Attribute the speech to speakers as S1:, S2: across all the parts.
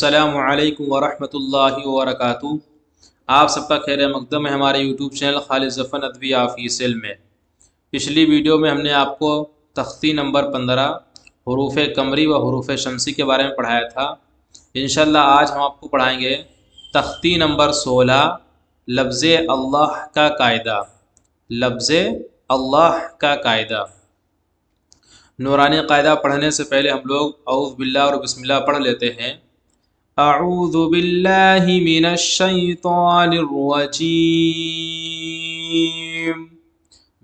S1: السلام علیکم ورحمۃ اللہ وبرکاتہ۔ آپ سب کا خیر مقدم ہے ہمارے یوٹیوب چینل خالد ظفر ندوی آفیشیل میں۔ پچھلی ویڈیو میں ہم نے آپ کو تختی نمبر 15 حروف قمری و حروف شمسی کے بارے میں پڑھایا تھا۔ انشاءاللہ آج ہم آپ کو پڑھائیں گے تختی نمبر 16 لفظ اللہ کا قاعدہ۔ لفظ اللہ کا قاعدہ۔ نورانی قاعدہ پڑھنے سے پہلے ہم لوگ اعوذ باللہ اور بسم اللہ پڑھ لیتے ہیں۔ اعوذ باللہ من الشیطان الرجیم،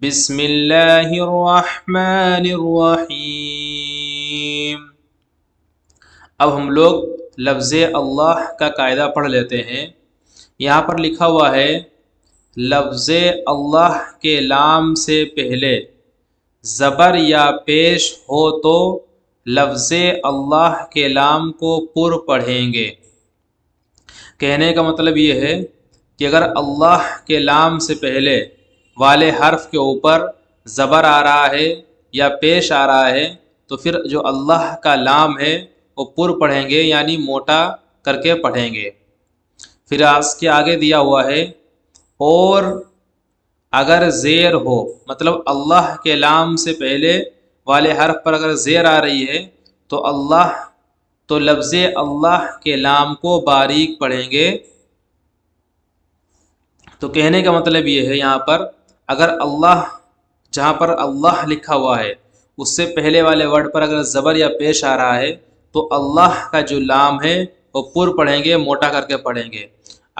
S1: بسم اللہ الرحمن الرحیم۔ اب ہم لوگ لفظ اللہ کا قاعدہ پڑھ لیتے ہیں۔ یہاں پر لکھا ہوا ہے لفظ اللہ کے لام سے پہلے زبر یا پیش ہو تو لفظ اللہ کے لام کو پر پڑھیں گے۔ کہنے کا مطلب یہ ہے کہ اگر اللہ کے لام سے پہلے والے حرف کے اوپر زبر آ رہا ہے یا پیش آ رہا ہے تو پھر جو اللہ کا لام ہے وہ پر پڑھیں گے، یعنی موٹا کر کے پڑھیں گے۔ پھر اس کے آگے دیا ہوا ہے اور اگر زیر ہو، مطلب اللہ کے لام سے پہلے والے حرف پر اگر زیر آ رہی ہے تو لفظ اللہ کے لام کو باریک پڑھیں گے۔ تو کہنے کا مطلب یہ ہے یہاں پر اگر اللہ، جہاں پر اللہ لکھا ہوا ہے اس سے پہلے والے ورڈ پر اگر زبر یا پیش آ رہا ہے تو اللہ کا جو لام ہے وہ پر پڑھیں گے، موٹا کر کے پڑھیں گے۔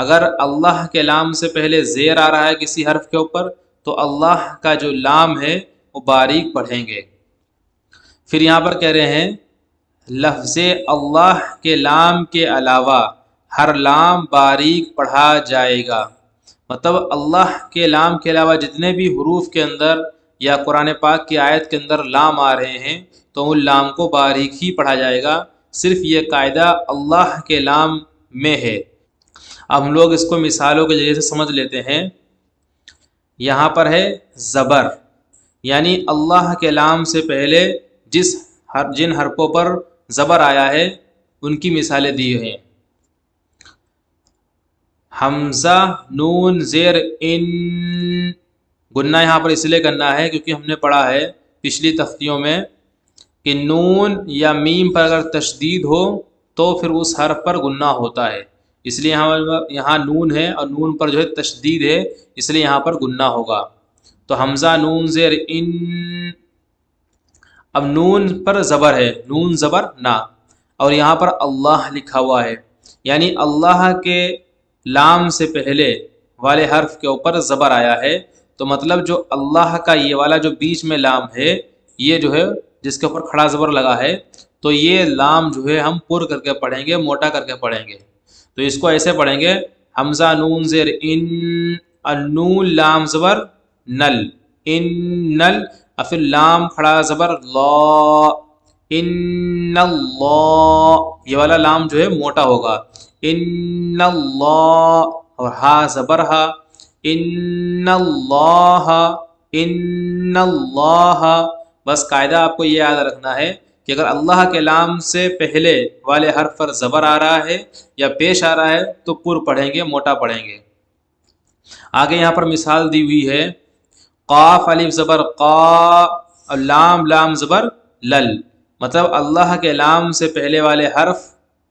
S1: اگر اللہ کے لام سے پہلے زیر آ رہا ہے کسی حرف کے اوپر تو اللہ کا جو لام ہے وہ باریک پڑھیں گے۔ پھر یہاں پر کہہ رہے ہیں لفظ اللہ کے لام کے علاوہ ہر لام باریک پڑھا جائے گا۔ مطلب اللہ کے لام کے علاوہ جتنے بھی حروف کے اندر یا قرآن پاک کی آیت کے اندر لام آ رہے ہیں تو ان لام کو باریک ہی پڑھا جائے گا۔ صرف یہ قاعدہ اللہ کے لام میں ہے۔ اب ہم لوگ اس کو مثالوں کے ذریعے سے سمجھ لیتے ہیں۔ یہاں پر ہے زبر، یعنی اللہ کے لام سے پہلے جن حرفوں پر زبر آیا ہے ان کی مثالیں دی ہیں۔ حمزہ، نون، زیر، ان۔ گنہ یہاں پر اس لیے کرنا ہے کیونکہ ہم نے پڑھا ہے پچھلی تختیوں میں کہ نون یا میم پر اگر تشدید ہو تو پھر اس حرف پر گنہ ہوتا ہے، اس لیے یہاں نون ہے اور نون پر جو ہے تشدید ہے، اس لیے یہاں پر گنہ ہوگا۔ تو حمزہ، نون، زیر، ان۔ اب نون پر زبر ہے، نون زبر نہ، اور یہاں پر اللہ لکھا ہوا ہے، یعنی اللہ کے لام سے پہلے والے حرف کے اوپر زبر آیا ہے تو مطلب جو اللہ کا یہ والا جو بیچ میں لام ہے، یہ جو ہے جس کے اوپر کھڑا زبر لگا ہے، تو یہ لام جو ہے ہم پر کر کے پڑھیں گے، موٹا کر کے پڑھیں گے۔ تو اس کو ایسے پڑھیں گے حمزہ، نون، زیر، ان، النون لام زبر نل، ان نل، اور پھر لام کھڑا زبر لا، ان اللہ، یہ والا لام جو ہے موٹا ہوگا، ان اللہ، اور ہا زبر ہا، ان اللہ، ان اللہ۔ بس قاعدہ آپ کو یہ یاد رکھنا ہے کہ اگر اللہ کے لام سے پہلے والے حرف پر زبر آ رہا ہے یا پیش آ رہا ہے تو پر پڑھیں گے، موٹا پڑھیں گے۔ آگے یہاں پر مثال دی ہوئی ہے قاف الف زبر قا، اور لام لام زبر لل، مطلب اللہ کے لام سے پہلے والے حرف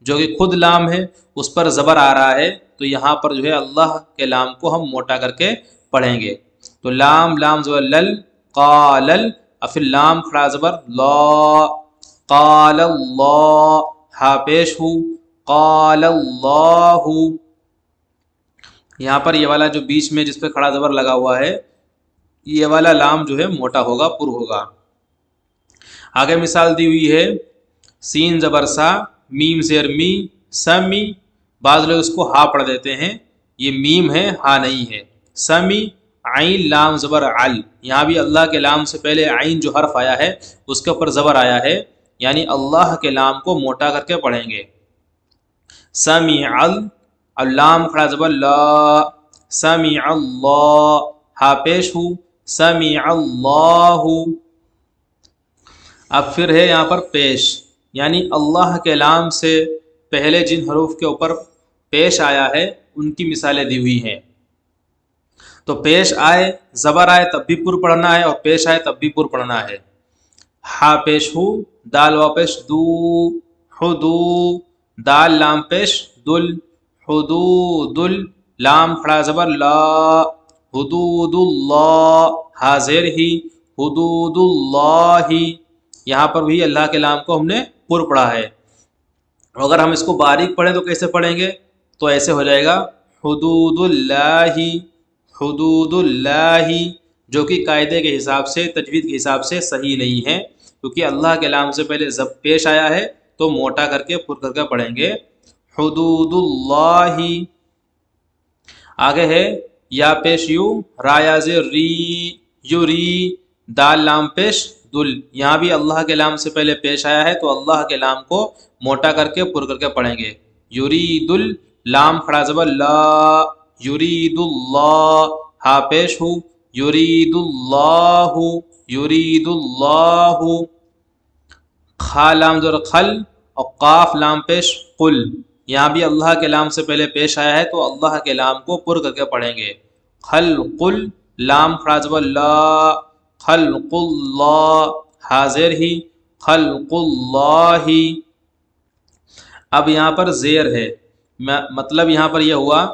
S1: جو کہ خود لام ہے اس پر زبر آ رہا ہے تو یہاں پر جو ہے اللہ کے لام کو ہم موٹا کر کے پڑھیں گے۔ تو لام لام زبر لل، قالل، اور پھر لام کھڑا زبر لا، قال اللہ، ہا پیش ہو، قال اللہ۔ یہاں پر یہ والا جو بیچ میں جس پہ کھڑا زبر لگا ہوا ہے یہ والا لام جو ہے موٹا ہوگا، پر ہوگا۔ آگے مثال دی ہوئی ہے سین زبر سا، میم زیر می، سمی، بعض لوگ اس کو ہا پڑھ دیتے ہیں، یہ میم ہے ہا نہیں ہے۔ سمی، عین لام زبر عل، یہاں بھی اللہ کے لام سے پہلے عین جو حرف آیا ہے اس کے اوپر زبر آیا ہے، یعنی اللہ کے لام کو موٹا کر کے پڑھیں گے۔ سمیع ال، اللام کھڑا زبر لا، سمیع اللہ، ہا پیش ہو، سمیع اللہ۔ اب پھر ہے یہاں پر پیش، یعنی اللہ کے لام سے پہلے جن حروف کے اوپر پیش آیا ہے ان کی مثالیں دی ہوئی ہیں. تو پیش آئے زبر آئے تب بھی پر پڑھنا ہے، اور پیش آئے تب بھی پر پڑھنا ہے. ہا پیش ہو، دال وا پیش دو، حدو، دال لام پیش دل، حدود، لام کھڑا زبر لا، حدود اللہ، ہا زیر ہی، حدود اللہ. یہاں پر بھی اللہ کے لام کو ہم نے پر پڑھا ہے. اگر ہم اس کو باریک پڑھیں تو کیسے پڑھیں گے؟ تو ایسے ہو جائے گا حدود اللہ، حدود اللہ، جو کہ قاعدے کے حساب سے، تجوید کے حساب سے صحیح نہیں ہے، کیونکہ اللہ کے لام سے پہلے زب پیش آیا ہے تو موٹا کر کے پر کر کے پڑھیں گے حدود اللہ. آگے ہے یا پیش یو، را یا زیر ری، یوری، دال لام پیش دل. یہاں بھی اللہ کے لام سے پہلے پیش آیا ہے تو اللہ کے لام کو موٹا کر کے پر کر کے پڑھیں گے. یرید ال، لام کھڑا زبر لا، یرید اللہ، ہا پیش ہو، یرید اللہ، یرید اللہ. خا لام زبر خل، اور قاف لام پیش قل. یہاں بھی اللہ کے لام سے پہلے پیش آیا ہے تو اللہ کے لام کو پر کر کے پڑھیں گے. خلق ال، لام کھڑا زبر لا، خلق اللہ، حاضر ہی، خلق اللہ. اب یہاں پر زیر ہے، مطلب یہاں پر یہ ہوا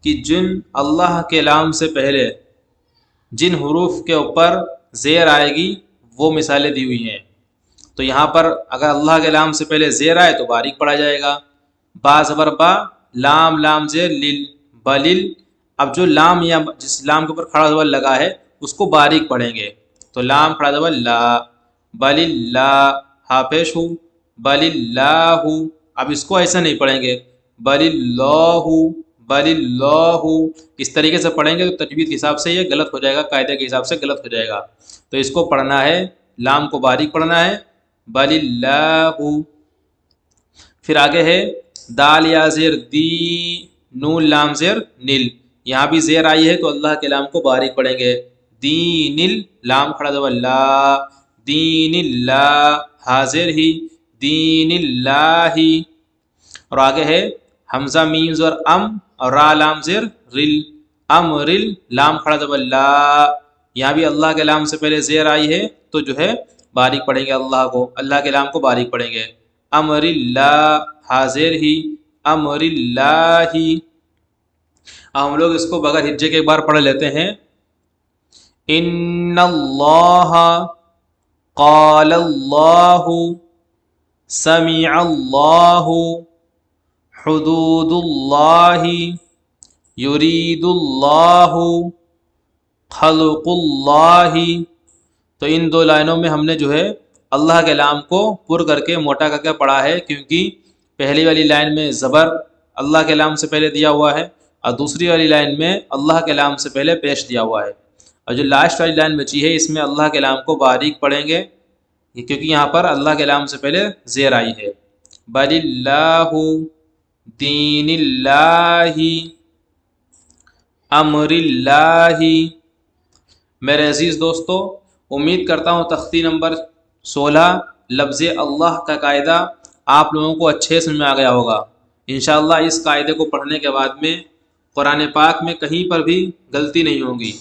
S1: کہ جن اللہ کے لام سے پہلے جن حروف کے اوپر زیر آئے گی وہ مثالیں دی ہوئی ہیں. تو یہاں پر اگر اللہ کے لام سے پہلے زیر آئے تو باریک پڑھا جائے گا. با زبر با، لام لام زیر لل، بلل. اب جو لام یا جس لام کے اوپر کھڑا زبر لگا ہے اس کو باریک پڑھیں گے. تو لام کھڑا زبر لا، بل اللہ، ہا پیش ہو، بل اللہ. اب اس کو ایسا نہیں پڑھیں گے بل اللہ، بل اللہ. اس طریقے سے پڑھیں گے تو تجوید کے حساب سے یہ غلط ہو جائے گا، قاعدے کے حساب سے غلط ہو جائے گا. تو اس کو پڑھنا ہے، لام کو باریک پڑھنا ہے، بل اللہ. پھر آگے ہے دال یا زیر دی، نون لام زیر نل. یہاں بھی زیر آئی ہے تو اللہ کے لام کو باریک پڑھیں گے. دین ال، لام کھڑا زبر لا، دین اللہ، حاضر ہی، دین اللہ. اور آگے ہے حمزہ میم زر ام، اور را لام زیر رل، امرل، لام کھڑا زبر لا. یہاں بھی اللہ کے لام سے پہلے زیر آئی ہے تو جو ہے باریک پڑھیں گے، اللہ کو، اللہ کے لام کو باریک پڑھیں گے. امر اللہ، حاضر ہی، امر اللہ. ہم لوگ اس کو بغیر ہجے کے ایک بار پڑھ لیتے ہیں. ان اللہ، قال اللہ، سمع اللہ، حدود اللہ، یرید اللہ، خلق اللہ. تو ان دو لائنوں میں ہم نے جو ہے اللہ کے لام کو پر کر کے موٹا کر کے پڑھا ہے، کیونکہ پہلی والی لائن میں زبر اللہ کے لام سے پہلے دیا ہوا ہے، اور دوسری والی لائن میں اللہ کے لام سے پہلے پیش دیا ہوا ہے. اور جو لاسٹ والی لائن بچی ہے اس میں اللہ کے لام کو باریک پڑھیں گے، کیونکہ یہاں پر اللہ کے لام سے پہلے زیر آئی ہے. بل اللہ، دین اللہ، امر اللہ. میرے عزیز دوستو، امید کرتا ہوں تختی نمبر 16 لفظ اللہ کا قاعدہ آپ لوگوں کو اچھے سمجھ میں آ گیا ہوگا. انشاءاللہ اس قاعدے کو پڑھنے کے بعد میں قرآن پاک میں کہیں پر بھی غلطی نہیں ہوگی.